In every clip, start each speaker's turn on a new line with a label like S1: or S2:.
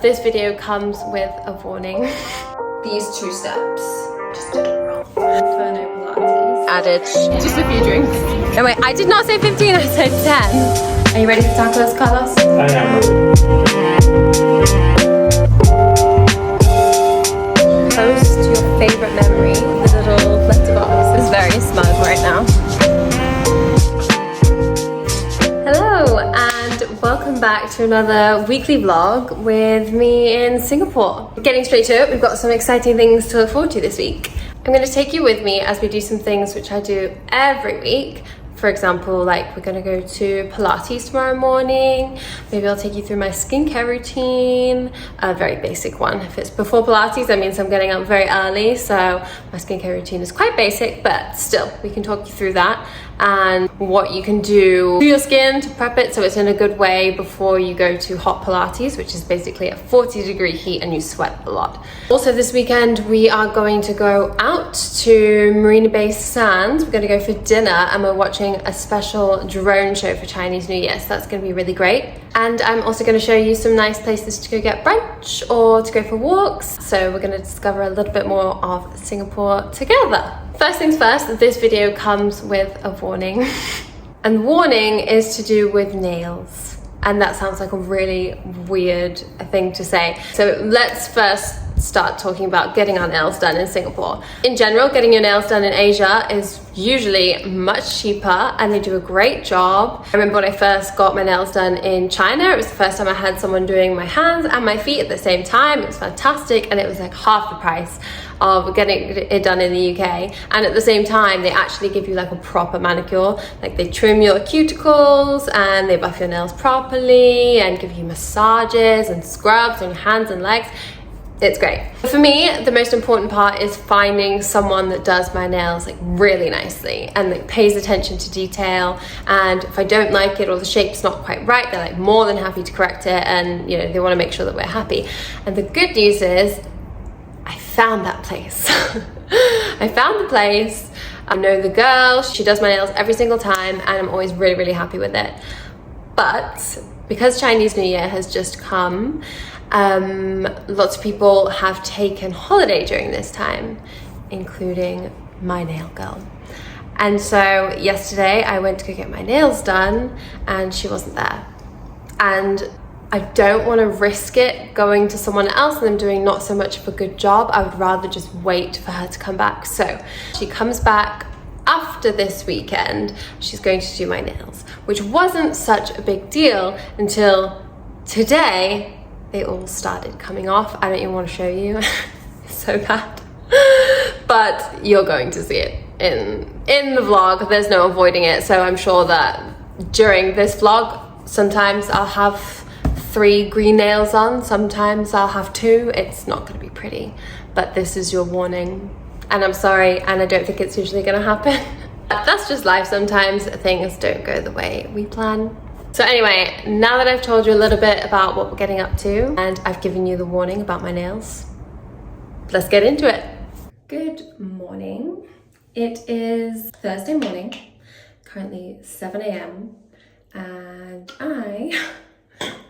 S1: This video comes with a warning. These 2 steps just did it wrong. Inferno Pilates. Added just a few drinks. No wait, I did not say 15, I said 10. Are you ready for tacos, Carlos?
S2: I am.
S1: Post your favourite memory. The little letterbox is very smug right now. Hello and welcome back to another weekly vlog with me in Singapore. Getting straight to it, we've got some exciting things to look forward to this week. I'm going to take you with me as we do some things which I do every week. For example, like we're going to go to Pilates tomorrow morning. Maybe I'll take you through my skincare routine, a very basic one. If it's before Pilates, that means I'm getting up very early, so my skincare routine is quite basic, but still, we can talk you through that and what you can do to your skin to prep it so it's in a good way before you go to hot Pilates, which is basically a 40-degree heat and you sweat a lot. Also this weekend, we are going to go out to Marina Bay Sands. We're going to go for dinner and we're watching a special drone show for Chinese New Year, so that's going to be really great. And I'm also going to show you some nice places to go get brunch or to go for walks, so we're going to discover a little bit more of Singapore together. First things first, this video comes with a warning. And warning is to do with nails. And that sounds like a really weird thing to say. So let's first start talking about getting our nails done in Singapore. In general, getting your nails done in Asia is usually much cheaper and they do a great job. I remember when I first got my nails done in China, it was the first time I had someone doing my hands and my feet at the same time. It was fantastic and it was like half the price of getting it done in the UK. And at the same time, they actually give you like a proper manicure. Like they trim your cuticles and they buff your nails properly and give you massages and scrubs on your hands and legs. It's great. For me, the most important part is finding someone that does my nails like really nicely and like pays attention to detail. And if I don't like it or the shape's not quite right, they're like more than happy to correct it, and you know, they want to make sure that we're happy. And the good news is I found that place. I found the place. I know the girl, she does my nails every single time and I'm always really, really happy with it. But because Chinese New Year has just come, lots of people have taken holiday during this time, including my nail girl. And so yesterday I went to go get my nails done and she wasn't there. And I don't want to risk it going to someone else and them doing not so much of a good job. I would rather just wait for her to come back. So she comes back after this weekend. She's going to do my nails, which wasn't such a big deal until today. They all started coming off. I don't even want to show you. It's so bad. But you're going to see it in the vlog. There's no avoiding it. So I'm sure that during this vlog, sometimes I'll have 3 green nails on. Sometimes I'll have 2. It's not going to be pretty. But this is your warning. And I'm sorry, and I don't think it's usually going to happen. That's just life. Sometimes things don't go the way we plan. So anyway, now that I've told you a little bit about what we're getting up to and I've given you the warning about my nails, let's get into it. Good morning. It is Thursday morning, currently 7 a.m. and I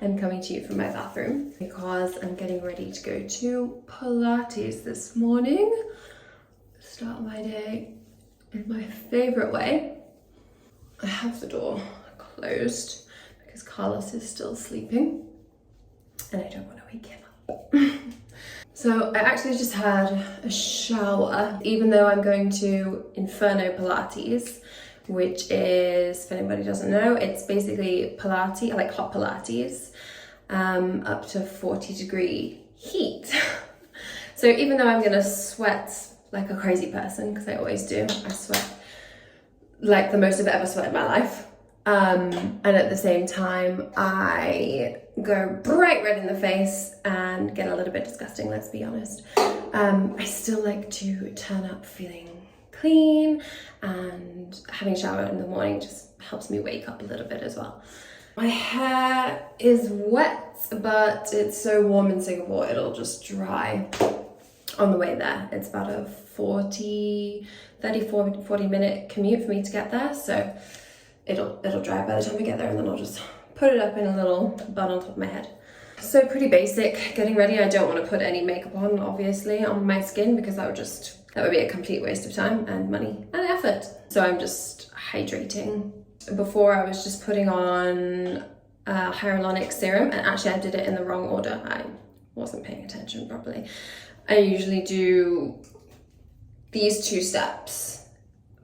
S1: am coming to you from my bathroom because I'm getting ready to go to Pilates this morning. Start my day in my favorite way. I have the door closed because Carlos is still sleeping and I don't want to wake him up. So I actually just had a shower, even though I'm going to Inferno Pilates, which is, if anybody doesn't know, it's basically Pilates, like hot Pilates, up to 40-degree heat. So even though I'm gonna sweat like a crazy person, because I always do, I sweat like the most I've ever sweated in my life. And at the same time, I go bright red in the face and get a little bit disgusting, let's be honest. I still like to turn up feeling clean, and having a shower in the morning just helps me wake up a little bit as well. My hair is wet, but it's so warm in Singapore, it'll just dry on the way there. It's about a 40 minute commute for me to get there, so it'll dry by the time I get there, and then I'll just put it up in a little bun on top of my head. So pretty basic, getting ready. I don't want to put any makeup on, obviously, on my skin because that would be a complete waste of time and money and effort. So I'm just hydrating. Before I was just putting on hyaluronic serum, and actually I did it in the wrong order. I wasn't paying attention properly. I usually do these 2 steps,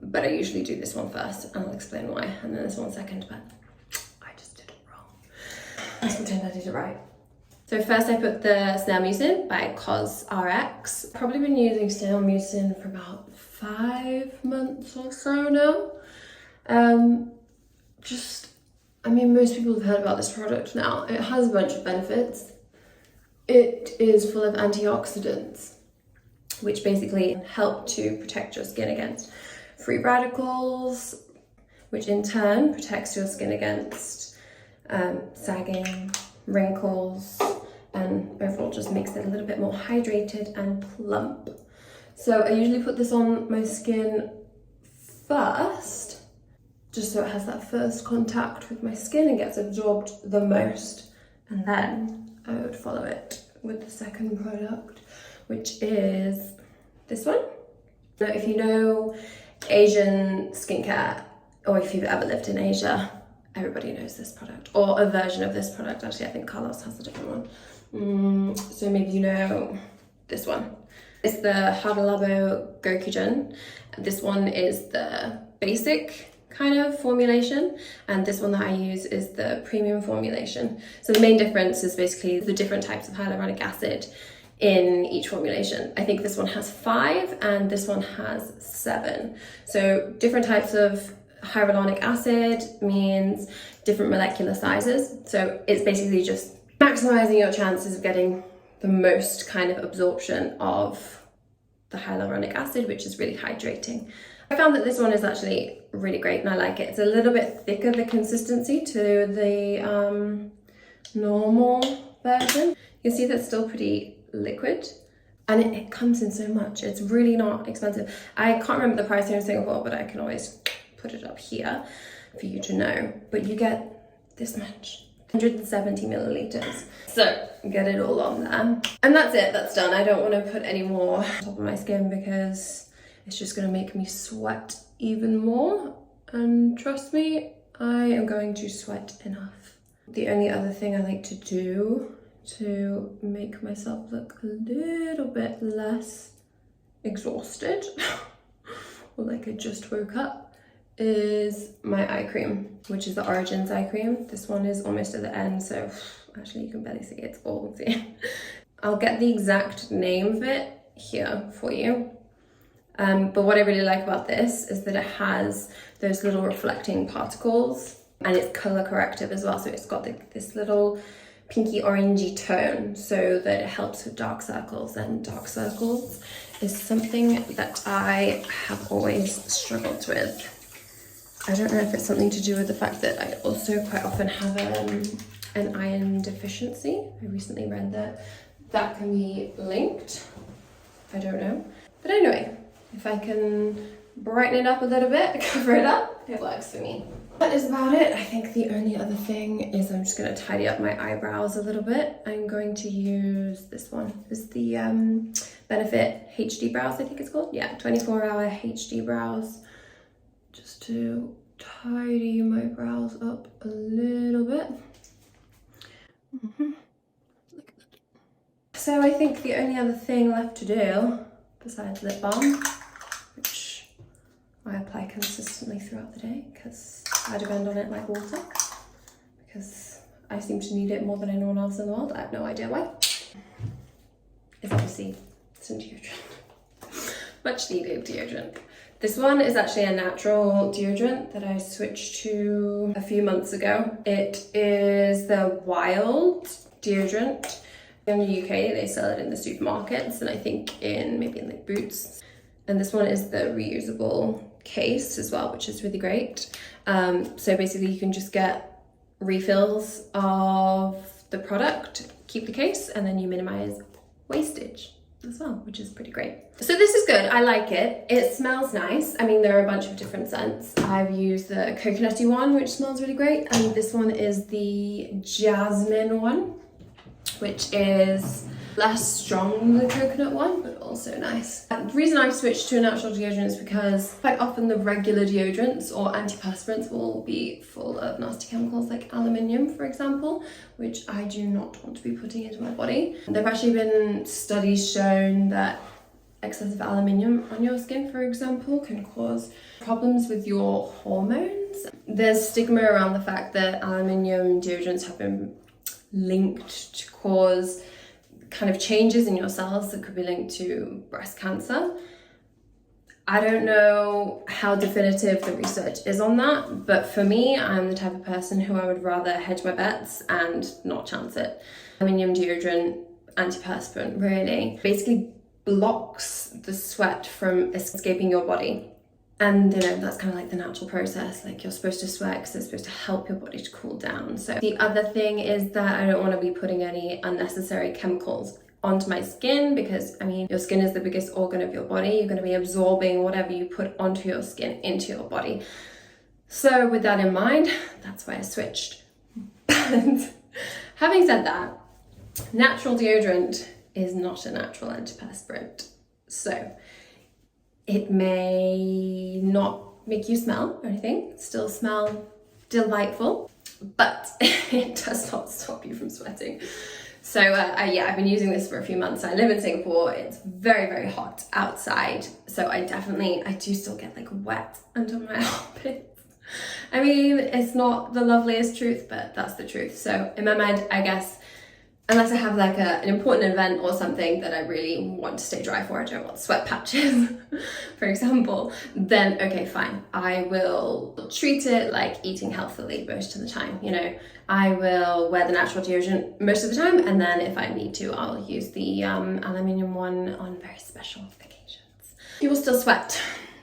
S1: but I usually do this one first, and I'll explain why, and then this one second, but I just did it wrong. Let's pretend I did it right. So first I put the Snail Mucin by Cosrx. Probably been using Snail Mucin for about 5 months or so now. I mean, most people have heard about this product now. It has a bunch of benefits. It is full of antioxidants, which basically help to protect your skin against free radicals, which in turn protects your skin against sagging, wrinkles, and overall just makes it a little bit more hydrated and plump. So I usually put this on my skin first, just so it has that first contact with my skin and gets absorbed the most, and then I would follow it with the second product, which is this one. Now, if you know Asian skincare, or if you've ever lived in Asia, everybody knows this product, or a version of this product. Actually, I think Carlos has a different one. So maybe you know this one. It's the Hada Labo gokujyun. This one is the basic kind of formulation, and this one that I use is the premium formulation. So the main difference is basically the different types of hyaluronic acid in each formulation. I think this one has 5 and this one has 7. So different types of hyaluronic acid means different molecular sizes. So it's basically just maximizing your chances of getting the most kind of absorption of the hyaluronic acid, which is really hydrating. I found that this one is actually really great and I like it. It's a little bit thicker, the consistency, to the normal version. You can see that's still pretty liquid, and it comes in so much. It's really not expensive. I can't remember the price here in Singapore, but I can always put it up here for you to know. But you get this much, 170 milliliters. So get it all on there. And that's it, that's done. I don't want to put any more on top of my skin because it's just gonna make me sweat even more. And trust me, I am going to sweat enough. The only other thing I like to do to make myself look a little bit less exhausted, or like I just woke up, is my eye cream, which is the Origins eye cream. This one is almost at the end, so actually you can barely see it, it's all see. I'll get the exact name of it here for you. But what I really like about this is that it has those little reflecting particles, and it's color corrective as well. So it's got this little pinky orangey tone so that it helps with dark circles, and dark circles is something that I have always struggled with. I don't know if it's something to do with the fact that I also quite often have an iron deficiency. I recently read that can be linked. I don't know. But anyway, if I can brighten it up a little bit, cover it up, it works for me. That is about it. I think the only other thing is I'm just going to tidy up my eyebrows a little bit. I'm going to use this one. It's the Benefit HD Brows, I think it's called. Yeah, 24-hour HD brows. Just to tidy my brows up a little bit. Look at that. So I think the only other thing left to do, besides lip balm, which I apply consistently throughout the day because I depend on it like water, because I seem to need it more than anyone else in the world. I have no idea why. It's obviously some deodorant. Much needed deodorant. This one is actually a natural deodorant that I switched to a few months ago. It is the Wild deodorant. In the UK, they sell it in the supermarkets, and I think maybe in like Boots. And this one is the reusable case as well, which is really great. So basically you can just get refills of the product, keep the case, and then you minimize wastage as well, which is pretty great. So this is good, I like it. It smells nice. I mean, there are a bunch of different scents. I've used the coconutty one, which smells really great, and this one is the jasmine one. which is less strong than the coconut one, but also nice. The reason I've switched to a natural deodorant is because quite often the regular deodorants or antiperspirants will be full of nasty chemicals like aluminium, for example, which I do not want to be putting into my body. There have actually been studies shown that excessive aluminium on your skin, for example, can cause problems with your hormones. There's stigma around the fact that aluminium deodorants have been linked to cause kind of changes in your cells that could be linked to breast cancer. I don't know how definitive the research is on that, but for me, I'm the type of person who I would rather hedge my bets and not chance it. Aluminium deodorant, antiperspirant, really basically blocks the sweat from escaping your body. And you know, that's kind of like the natural process. Like, you're supposed to sweat because it's supposed to help your body to cool down. So the other thing is that I don't want to be putting any unnecessary chemicals onto my skin, because I mean, your skin is the biggest organ of your body. You're going to be absorbing whatever you put onto your skin into your body. So with that in mind, that's why I switched. But having said that, natural deodorant is not a natural antiperspirant. So it may not make you smell or anything, still smell delightful, but it does not stop you from sweating. So yeah, I've been using this for a few months. I live in Singapore. It's very, very hot outside. So I do still get like wet under my armpits. I mean, it's not the loveliest truth, but that's the truth. So in my mind, I guess, unless I have like an important event or something that I really want to stay dry for, I don't want sweat patches, for example, then okay, fine. I will treat it like eating healthily most of the time. You know, I will wear the natural deodorant most of the time, and then if I need to, I'll use the aluminium one on very special occasions. You will still sweat.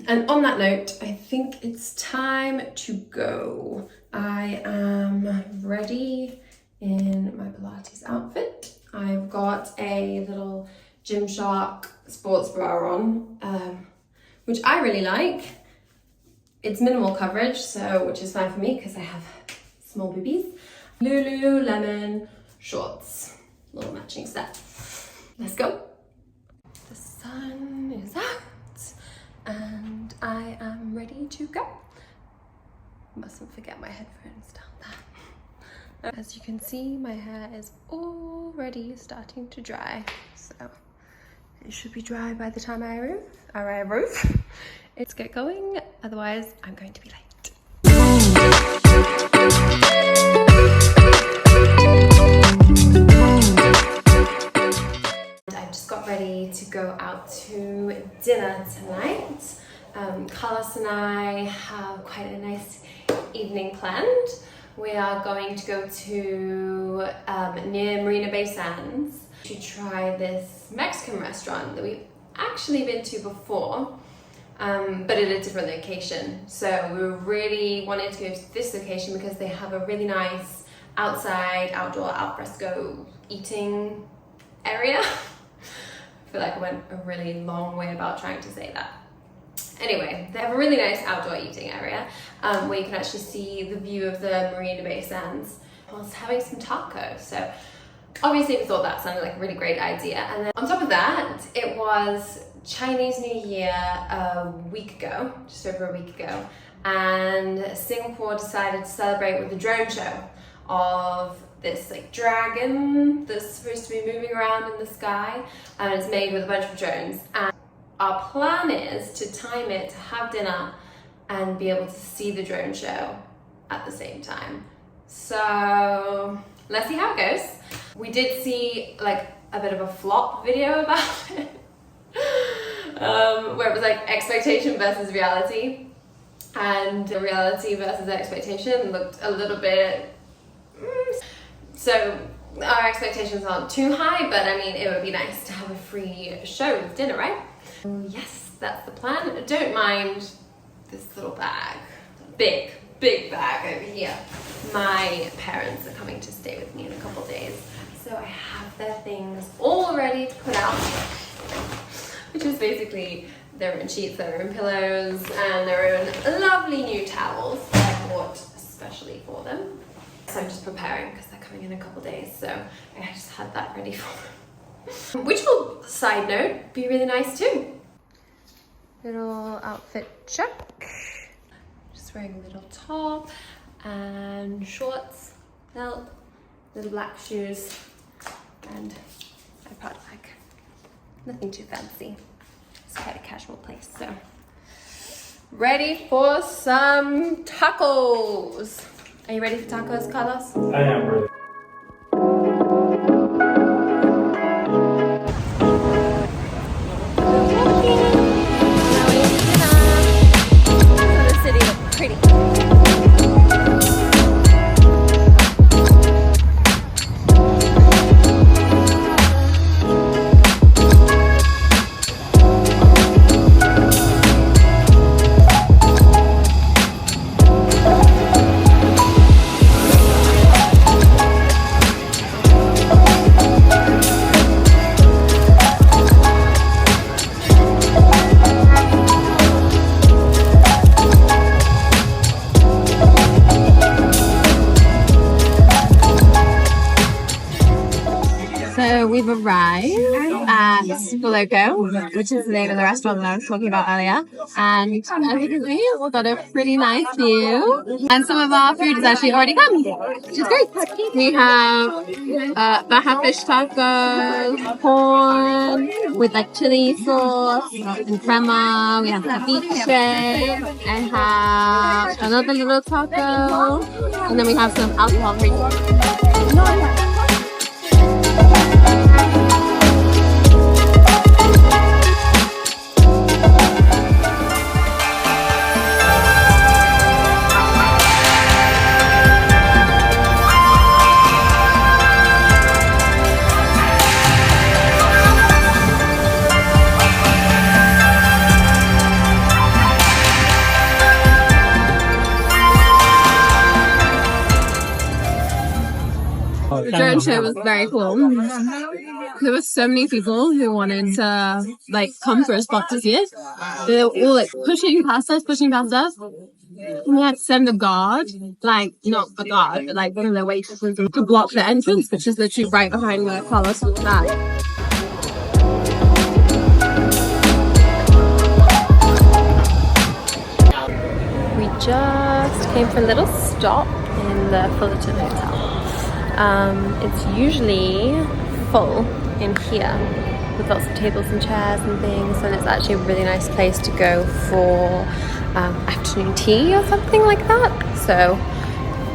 S1: And on that note, I think it's time to go. I am ready in my Pilates outfit. I've got a little Gymshark sports bra on, which I really like. It's minimal coverage, so which is fine for me because I have small boobies. Lululemon shorts, little matching set. Let's go. The sun is out and I am ready to go. Mustn't forget my headphones down there. As you can see, my hair is already starting to dry, so it should be dry by the time I arrive. Let's get going, otherwise I'm going to be late. I just got ready to go out to dinner tonight. Carlos and I have quite a nice evening planned. We are going to go to near Marina Bay Sands to try this Mexican restaurant that we've actually been to before, but at a different location. So we really wanted to go to this location because they have a really nice outside, outdoor, alfresco eating area. I feel like I went a really long way about trying to say that. Anyway, they have a really nice outdoor eating area where you can actually see the view of the Marina Bay Sands whilst having some tacos. So obviously we thought that sounded like a really great idea. And then on top of that, it was Chinese New Year a week ago, just over a week ago. And Singapore decided to celebrate with a drone show of this like dragon that's supposed to be moving around in the sky. And it's made with a bunch of drones. And our plan is to time it to have dinner and be able to see the drone show at the same time. So let's see how it goes. We did see like a bit of a flop video about it, where it was like expectation versus reality. And the reality versus expectation looked a little bit, so our expectations aren't too high, but I mean, it would be nice to have a free show with dinner, right? Yes, that's the plan. Don't mind this little bag. Big bag over here. My parents are coming to stay with me in a couple days, so I have their things all ready to put out, which is basically their own sheets, their own pillows, and their own lovely new towels that I bought especially for them. So I'm just preparing because they're coming in a couple days, so I just had that ready for them. Which will, side note, be really nice too. Little outfit check. Just wearing a little top and shorts, belt, little black shoes, and my Prada bag. Nothing too fancy. It's quite a casual place, so. Ready for some tacos. Are you ready for tacos, Carlos?
S2: I am ready.
S1: The city looks pretty.
S3: So we've arrived at Loco, which is the name of the restaurant that I was talking about earlier. And as you can see, we've got a pretty nice view. And some of our food has actually already come, which is great. We have baja fish tacos, corn with like chili sauce and crema. We have ceviche. I have another little taco. And then we have some alcohol-free. The drone show was very cool. There were so many people who wanted to like come for a spot to see it. They were all like pushing past us. And we had to send a guard, like not a guard, but like one of their waitresses to block the entrance, which is literally right behind where Carlos was at.
S1: We just came for a little stop in the Fullerton Hotel. It's usually full in here with lots of tables and chairs and things, and it's actually a really nice place to go for afternoon tea or something like that. So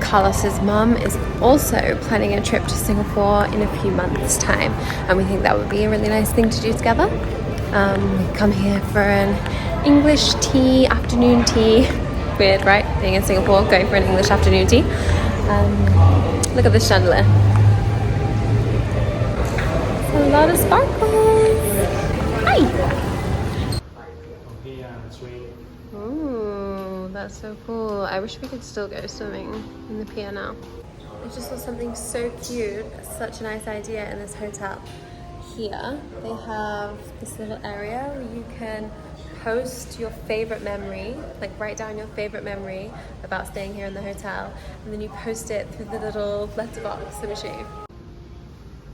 S1: Carlos's mum is also planning a trip to Singapore in a few months' time, and we think that would be a really nice thing to do together. We come here for an English tea, afternoon tea. Weird, right? Being in Singapore, going for an English afternoon tea. Look at this chandelier. A lot of sparkles. Hi! Ooh, that's so cool. I wish we could still go swimming in the pier now. I just saw something so cute. Such a nice idea in this hotel. Here, they have this little area where you can post your favorite memory, like write down your favorite memory about staying here in the hotel, and then you post it through the little letterbox. Let me show you.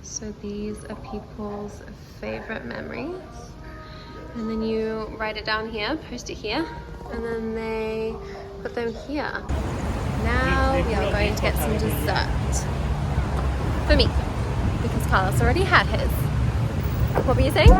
S1: So these are people's favorite memories, and then you write it down here, post it here, and then they put them here. Now we are going to get some dessert for me, because Carlos already had his. What were you saying?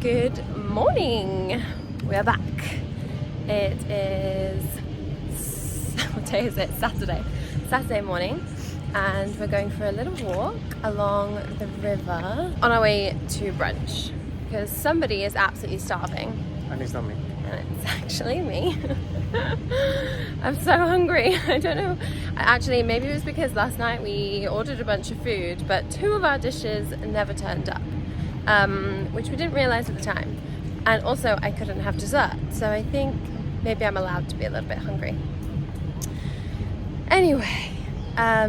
S1: Good morning. We are back. It is, what day is it? Saturday morning, and we're going for a little walk along the river on our way to brunch because somebody is absolutely starving.
S2: And it's not me.
S1: And it's actually me. I'm so hungry. I don't know. Actually, maybe it was because last night we ordered a bunch of food, but 2 of our dishes never turned up, which we didn't realize at the time. And also I couldn't have dessert. So I think maybe I'm allowed to be a little bit hungry. Anyway,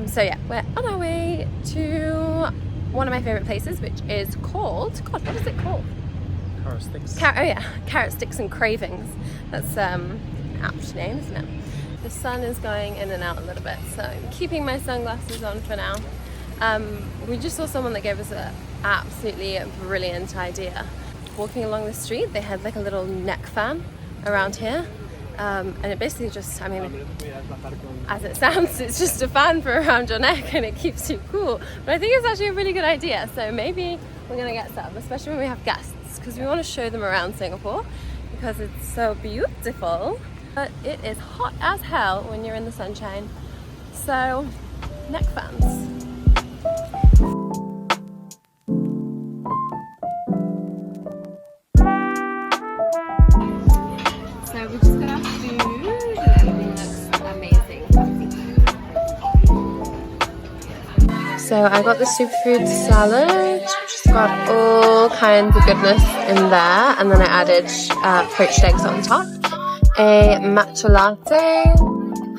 S1: so yeah, we're on our way to one of my favorite places, which is called, God, what is it called?
S2: Carrot sticks.
S1: Oh yeah, Carrot Sticks and Cravings. That's an apt name, isn't it? The sun is going in and out a little bit, so I'm keeping my sunglasses on for now. We just saw someone that gave us an absolutely brilliant idea. Walking along the street, they had like a little neck fan around here. And it basically just, I mean, as it sounds, it's just a fan for around your neck and it keeps you cool. But I think it's actually a really good idea. So maybe we're gonna get some, especially when we have guests, because we want to show them around Singapore because it's so beautiful. But it is hot as hell when you're in the sunshine. So, neck fans. So we just got our food and everything looks amazing. So I got the superfood salad, which has got all kinds of goodness in there, and then I added poached eggs on top. A matcha latte.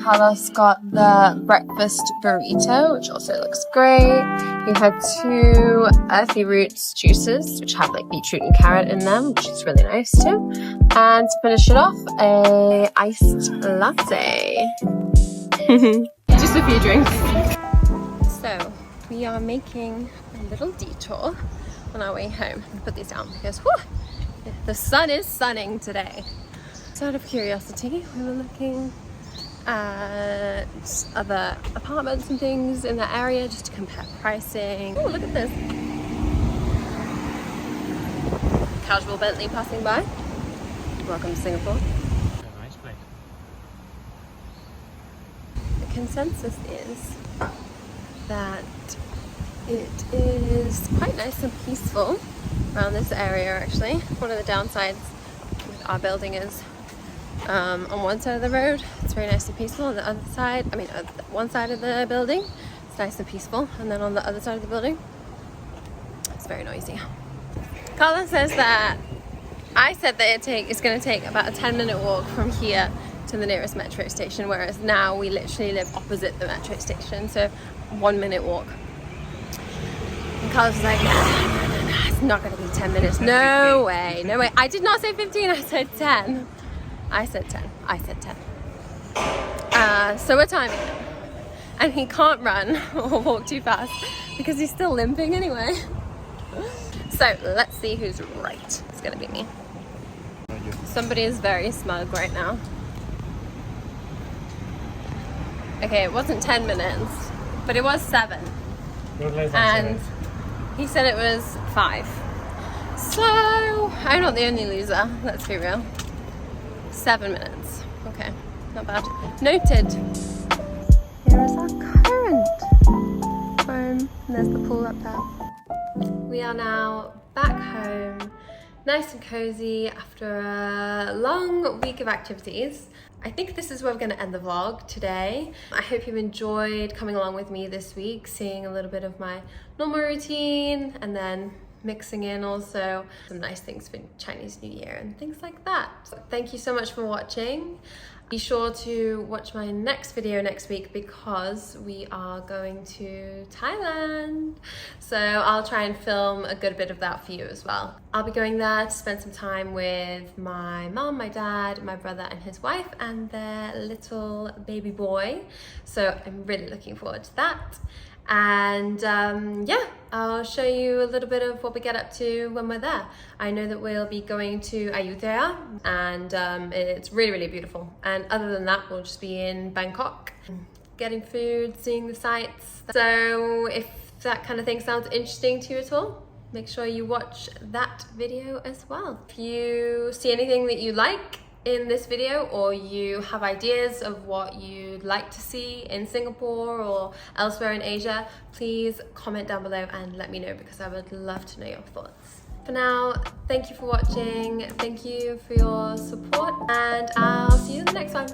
S1: Hada's got the breakfast burrito, which also looks great. We had 2 earthy roots juices, which have like beetroot and carrot in them, which is really nice too. And to finish it off, a iced latte. Just a few drinks. So we are making a little detour on our way home. I'll put these down because whew, the sun is sunning today. So out of curiosity, we were looking at other apartments and things in the area just to compare pricing. Oh, look at this. Casual Bentley passing by. Welcome to Singapore.
S2: A nice place.
S1: The consensus is that it is quite nice and peaceful around this area actually. One of the downsides with our building is on one side of the road it's very nice and peaceful, on the other side, I mean one side of the building it's nice and peaceful, and then on the other side of the building it's very noisy. Carla says that I said that it's going to take about a 10-minute walk from here to the nearest metro station, whereas now we literally live opposite the metro station, so 1-minute walk. And Carla was like, no, it's not going to be 10 minutes. No way, no way. I did not say 15, I said 10. I said 10. I said 10. So we're timing it. And he can't run or walk too fast because he's still limping anyway. So let's see who's right. It's gonna be me. Somebody is very smug right now. Okay, it wasn't 10 minutes, but it was 7. And he said it was 5. So I'm not the only loser, let's be real. 7 minutes. Okay, not bad. Noted. Here is our current home. And there's the pool up there. We are now back home, nice and cozy after a long week of activities. I think this is where we're going to end the vlog today. I hope you've enjoyed coming along with me this week, seeing a little bit of my normal routine and then mixing in also some nice things for Chinese New Year and things like that. So thank you so much for watching. Be sure to watch my next video next week because we are going to Thailand. So I'll try and film a good bit of that for you as well. I'll be going there to spend some time with my mom, my dad, my brother and his wife and their little baby boy. So I'm really looking forward to that. And yeah, I'll show you a little bit of what we get up to when we're there. I know that we'll be going to Ayutthaya and it's really, really beautiful. And other than that, we'll just be in Bangkok, getting food, seeing the sights. So if that kind of thing sounds interesting to you at all, make sure you watch that video as well. If you see anything that you like in this video or you have ideas of what you'd like to see in Singapore or elsewhere in Asia, please comment down below and let me know because I would love to know your thoughts. For now, thank you for watching, thank you for your support, and I'll see you in the next one.